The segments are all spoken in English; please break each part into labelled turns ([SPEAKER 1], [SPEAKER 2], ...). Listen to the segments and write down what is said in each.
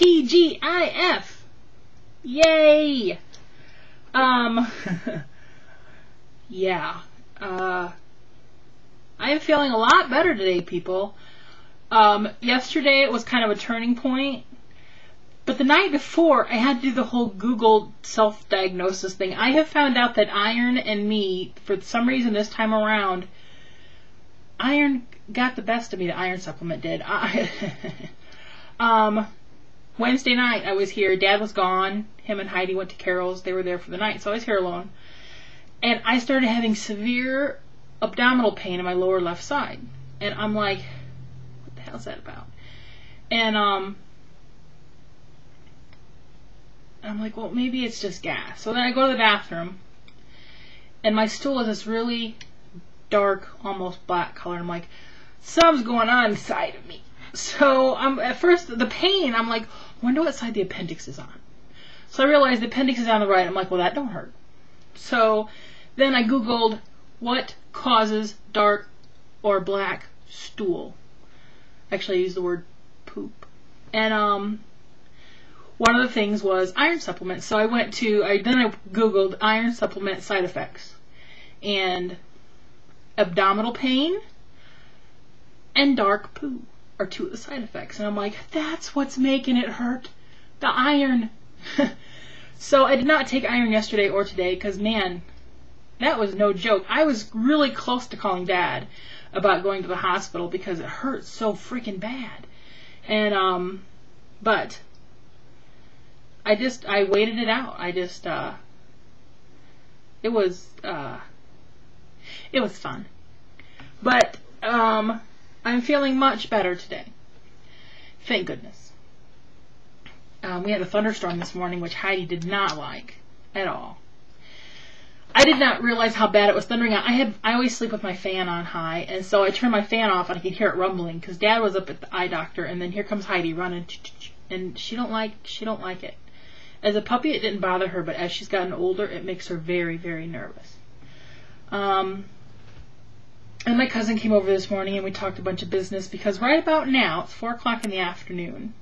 [SPEAKER 1] TGIF. Yay! Yeah. I'm feeling a lot better today, people. Yesterday it was kind of a turning point. But the night before, I had to do the whole Google self-diagnosis thing. I have found out that iron and me, for some reason this time around, iron got the best of me. The iron supplement did. Wednesday night I was here. Dad was gone. Him and Heidi went to Carol's. They were there for the night, so I was here alone. And I started having severe abdominal pain in my lower left side. And I'm like, what the hell's that about? And I'm like, well, maybe it's just gas. So then I go to the bathroom, and my stool is this really dark, almost black color. I'm like, something's going on inside of me. So at first, the pain, I'm like, wonder what side the appendix is on. So I realized the appendix is on the right. I'm like, well, that don't hurt. So then I Googled what causes dark or black stool. Actually, I used the word poop. And one of the things was iron supplements. So I Googled iron supplement side effects. And abdominal pain and dark poo are two of the side effects. And I'm like, that's what's making it hurt. The iron. So I did not take iron yesterday or today because, man, that was no joke. I was really close to calling Dad about going to the hospital because it hurt so freaking bad. And, but I waited it out. It was fun. But, I'm feeling much better today. Thank goodness. We had a thunderstorm this morning, which Heidi did not like at all. I did not realize how bad it was thundering out. I always sleep with my fan on high, and so I turned my fan off and I could hear it rumbling because Dad was up at the eye doctor, and then here comes Heidi running, and she don't like it. As a puppy, it didn't bother her, but as she's gotten older, it makes her very, very nervous. And my cousin came over this morning and we talked a bunch of business because right about now, it's 4 o'clock in the afternoon,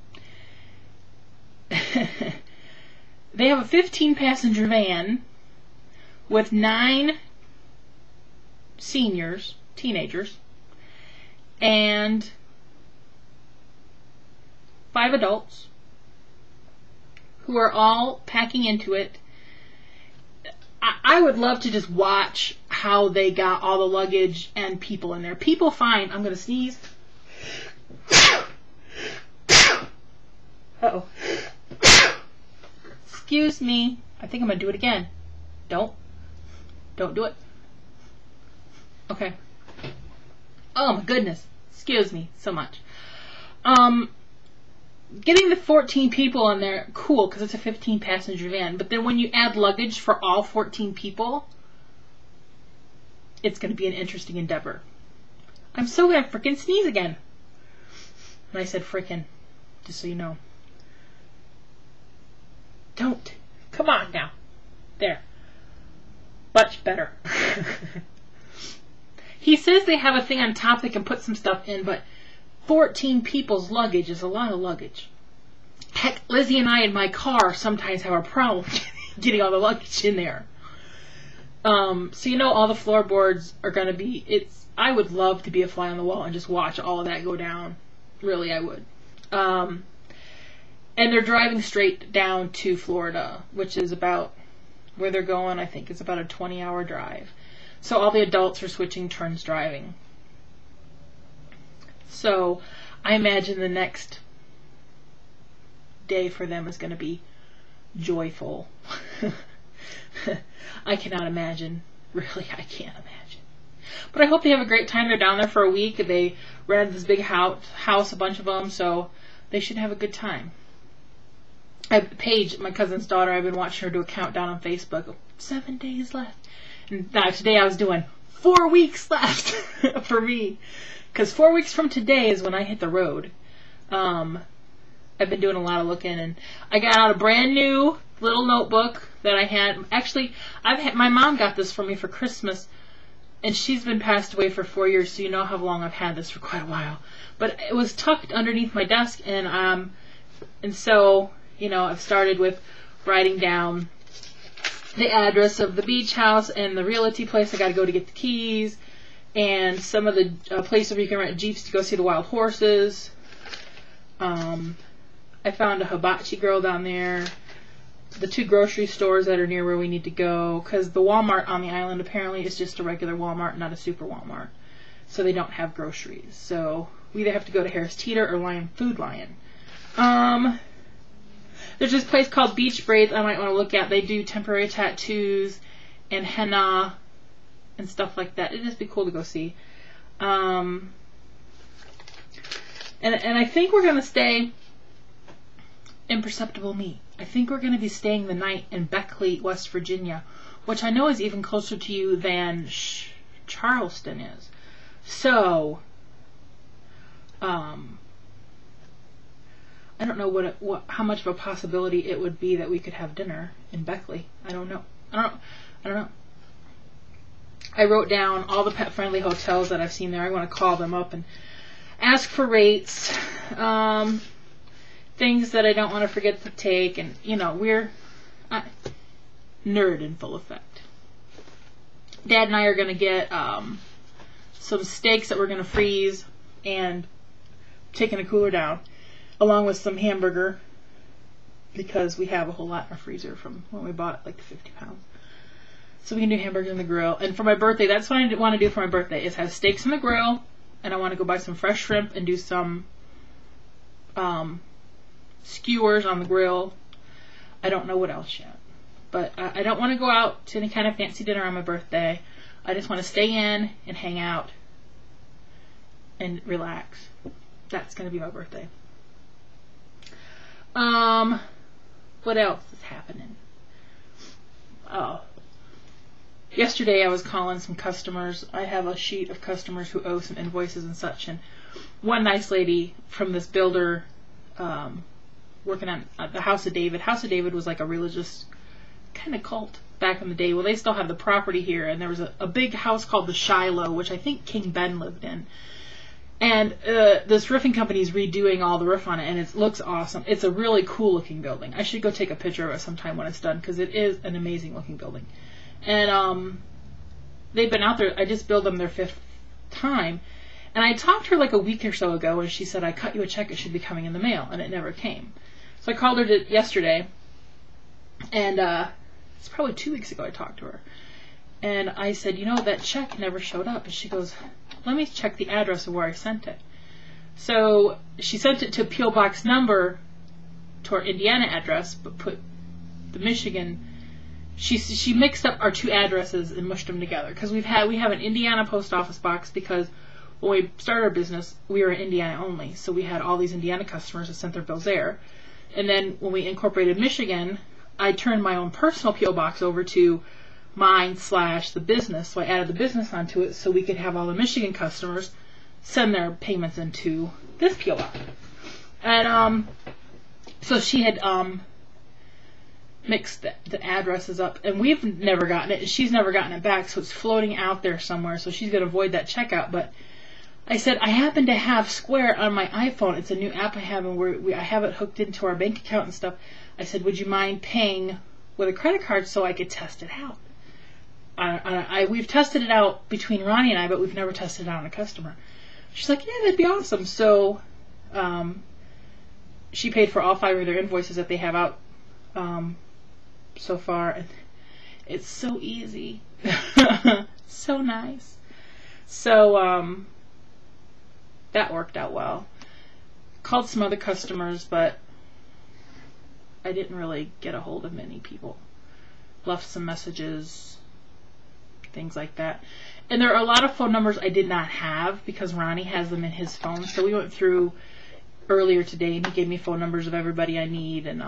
[SPEAKER 1] they have a 15-passenger van with 9 seniors, teenagers, and 5 adults who are all packing into it. I would love to just watch how they got all the luggage and people in there. People fine. I'm going to sneeze. Uh-oh. Excuse me. I think I'm going to do it again. Don't do it. Okay. Oh my goodness. Excuse me so much. Getting the 14 people in there, cool, because it's a 15-passenger van. But then when you add luggage for all 14 people, it's going to be an interesting endeavor. I'm so going to frickin' sneeze again. And I said frickin', just so you know. Don't. Come on now. There. Much better. He says they have a thing on top they can put some stuff in, but 14 people's luggage is a lot of luggage. Heck, Lizzie and I in my car sometimes have a problem getting all the luggage in there. So you know all the floorboards are going to be... I would love to be a fly on the wall and just watch all of that go down. Really, I would. And they're driving straight down to Florida, which is about where they're going. I think it's about a 20-hour drive. So all the adults are switching turns driving. So I imagine the next day for them is going to be joyful. I cannot imagine. Really, I can't imagine. But I hope they have a great time. They're down there for a week. They rented this big house, a bunch of them, so they should have a good time. Paige, my cousin's daughter, I've been watching her do a countdown on Facebook. 7 days left. And today I was doing 4 weeks left for me. Because 4 weeks from today is when I hit the road. I've been doing a lot of looking, and I got out a brand new little notebook that I had. Actually, my mom got this for me for Christmas, and she's been passed away for 4 years, so you know how long I've had this for quite a while. But it was tucked underneath my desk, and And so, you know, I've started with writing down the address of the beach house and the realty place I got to go to get the keys, and some of the places where you can rent jeeps to go see the wild horses. I found a hibachi girl down there. The 2 grocery stores that are near where we need to go, because the Walmart on the island apparently is just a regular Walmart, not a super Walmart. So they don't have groceries. So we either have to go to Harris Teeter or Lion Food Lion. There's this place called Beach Braids I might want to look at. They do temporary tattoos and henna and stuff like that. It'd just be cool to go see. And I think we're going to stay Imperceptible Me. I think we're going to be staying the night in Beckley, West Virginia, which I know is even closer to you than Charleston is. So, I don't know how much of a possibility it would be that we could have dinner in Beckley. I don't know. I don't know. I wrote down all the pet-friendly hotels that I've seen there. I want to call them up and ask for rates. Things that I don't want to forget to take, and you know, we're nerd in full effect. Dad and I are going to get some steaks that we're going to freeze and take in a cooler down, along with some hamburger, because we have a whole lot in our freezer from when we bought like the 50 pounds. So we can do hamburgers on the grill. And for my birthday, that's what I want to do for my birthday, is have steaks on the grill, and I want to go buy some fresh shrimp and do some skewers on the grill. I don't know what else yet, but I don't want to go out to any kind of fancy dinner on my birthday. I just want to stay in and hang out and relax. That's going to be my birthday. What else is happening? Oh, yesterday I was calling some customers. I have a sheet of customers who owe some invoices and such, and one nice lady from this builder working on the House of David. House of David was like a religious kind of cult back in the day. Well, they still have the property here, and there was a big house called the Shiloh, which I think King Ben lived in. And this roofing company is redoing all the roof on it, and it looks awesome. It's a really cool looking building. I should go take a picture of it sometime when it's done, because it is an amazing looking building. And they've been out there. I just billed them their 5th time. And I talked to her like a week or so ago, and she said, I cut you a check, it should be coming in the mail, and it never came. So I called her yesterday, and it's probably 2 weeks ago I talked to her. And I said, you know, that check never showed up. And she goes, let me check the address of where I sent it. So she sent it to P.O. Box number to our Indiana address, but put the Michigan. She mixed up our 2 addresses and mushed them together, because we have an Indiana post office box, because when we started our business, we were in Indiana only. So we had all these Indiana customers that sent their bills there. And then when we incorporated Michigan, I turned my own personal P.O. box over to mine / the business. So I added the business onto it so we could have all the Michigan customers send their payments into this P.O. box. And so she had mixed the addresses up, and we've never gotten it, and she's never gotten it back, so it's floating out there somewhere, so she's going to avoid that checkout. But I said, I happen to have Square on my iPhone. It's a new app I have, and I have it hooked into our bank account and stuff. I said, would you mind paying with a credit card so I could test it out? We've tested it out between Ronnie and I, but we've never tested it out on a customer. She's like, yeah, that'd be awesome. So she paid for all 5 of their invoices that they have out so far. And it's so easy. So nice. So that worked out well. Called some other customers, but I didn't really get a hold of many people. Left some messages, things like that. And there are a lot of phone numbers I did not have, because Ronnie has them in his phone. So we went through earlier today, and he gave me phone numbers of everybody I need. And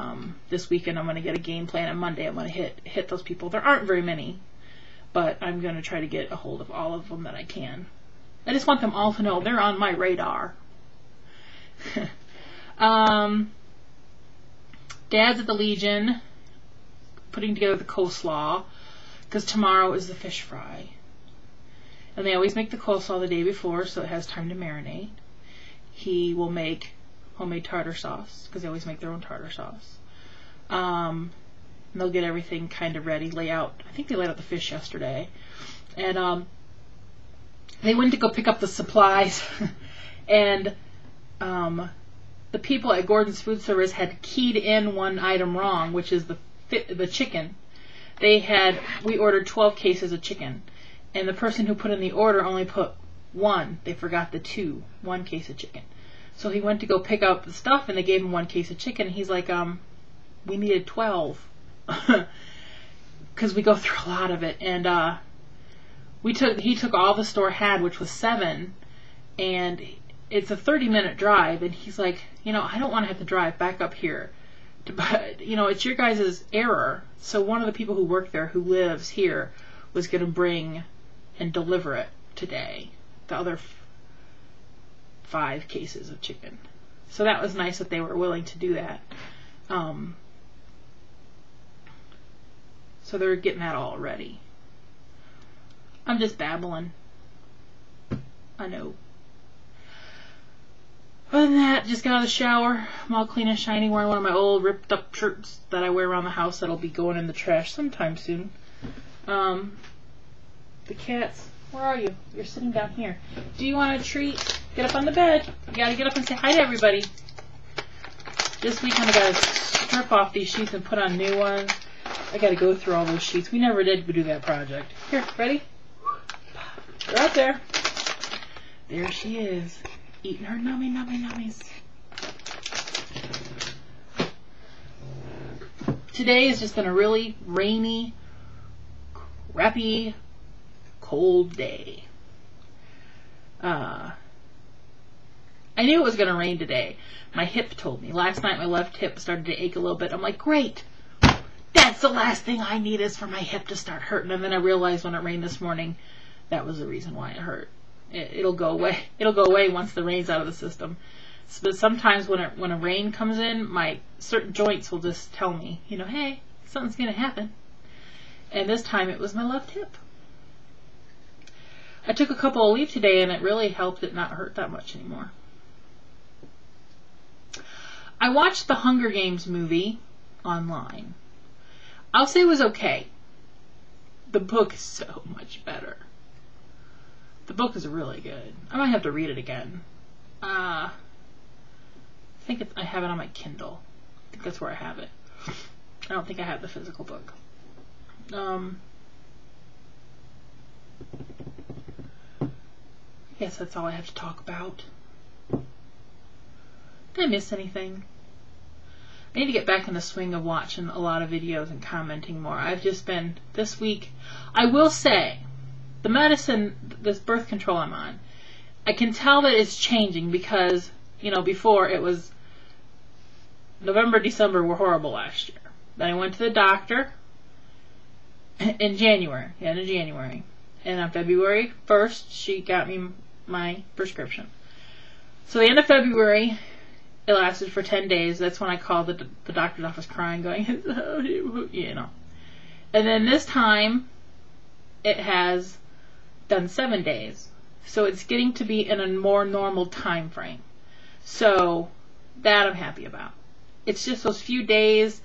[SPEAKER 1] this weekend I'm going to get a game plan. On Monday I'm going to hit those people. There aren't very many, but I'm going to try to get a hold of all of them that I can. I just want them all to know they're on my radar. Dad's at the Legion putting together the coleslaw, because tomorrow is the fish fry. And they always make the coleslaw the day before, so it has time to marinate. He will make homemade tartar sauce, because they always make their own tartar sauce. And they'll get everything kind of ready, lay out. I think they laid out the fish yesterday. And they went to go pick up the supplies, and the people at Gordon's Food Service had keyed in one item wrong, which is the chicken. We ordered 12 cases of chicken, and the person who put in the order only put 1. They forgot the 1 case of chicken. So he went to go pick up the stuff, and they gave him 1 case of chicken. He's like, we needed 12. Because we go through a lot of it. And he took all the store had, which was 7, and it's a 30-minute drive, and he's like, I don't want to have to drive back up here. But, it's your guys' error. So one of the people who work there, who lives here, was going to bring and deliver it today. The other 5 cases of chicken. So that was nice that they were willing to do that. So they're getting that all ready. I'm just babbling. I know. Other than that, just got out of the shower. I'm all clean and shiny, wearing one of my old ripped up shirts that I wear around the house that'll be going in the trash sometime soon. The cats, where are you? You're sitting down here. Do you want a treat? Get up on the bed. You gotta get up and say hi to everybody. This weekend I gotta strip off these sheets and put on new ones. I gotta go through all those sheets. We never did do that project. Here, ready? You're out there. There she is. Eating her nummies. Today has just been a really rainy, crappy, cold day. I knew it was going to rain today. My hip told me. Last night my left hip started to ache a little bit. I'm like, great. That's the last thing I need is for my hip to start hurting. And then I realized when it rained this morning, that was the reason why it hurt. It'll go away. It'll go away once the rain's out of the system. But sometimes when a rain comes in, my certain joints will just tell me, hey, something's going to happen. And this time it was my left hip. I took a couple of leave today, and it really helped it not hurt that much anymore. I watched the Hunger Games movie online. I'll say it was okay. The book is so much better. The book is really good. I might have to read it again. I think I have it on my Kindle. I think that's where I have it. I don't think I have the physical book. I guess that's all I have to talk about. Did I miss anything? I need to get back in the swing of watching a lot of videos and commenting more. I've just been, this week, I will say, the medicine, this birth control I'm on, I can tell that it's changing because, before it was November, December were horrible last year. Then I went to the doctor in January, end of January. And on February 1st, she got me my prescription. So the end of February, it lasted for 10 days. That's when I called the doctor's office crying, going, And then this time, it has done 7 days. So it's getting to be in a more normal time frame. So that I'm happy about. It's just those few days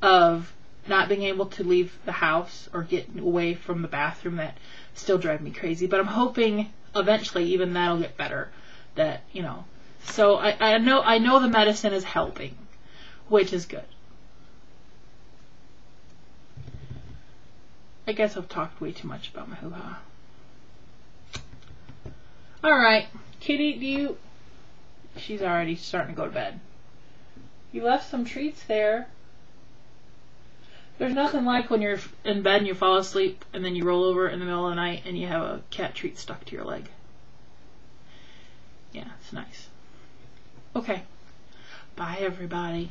[SPEAKER 1] of not being able to leave the house or get away from the bathroom that still drive me crazy. But I'm hoping eventually even that'll get better. That, So I know the medicine is helping, which is good. I guess I've talked way too much about my hoo-ha. Alright, Kitty, she's already starting to go to bed. You left some treats there. There's nothing like when you're in bed and you fall asleep and then you roll over in the middle of the night and you have a cat treat stuck to your leg. Yeah, it's nice. Okay. Bye, everybody.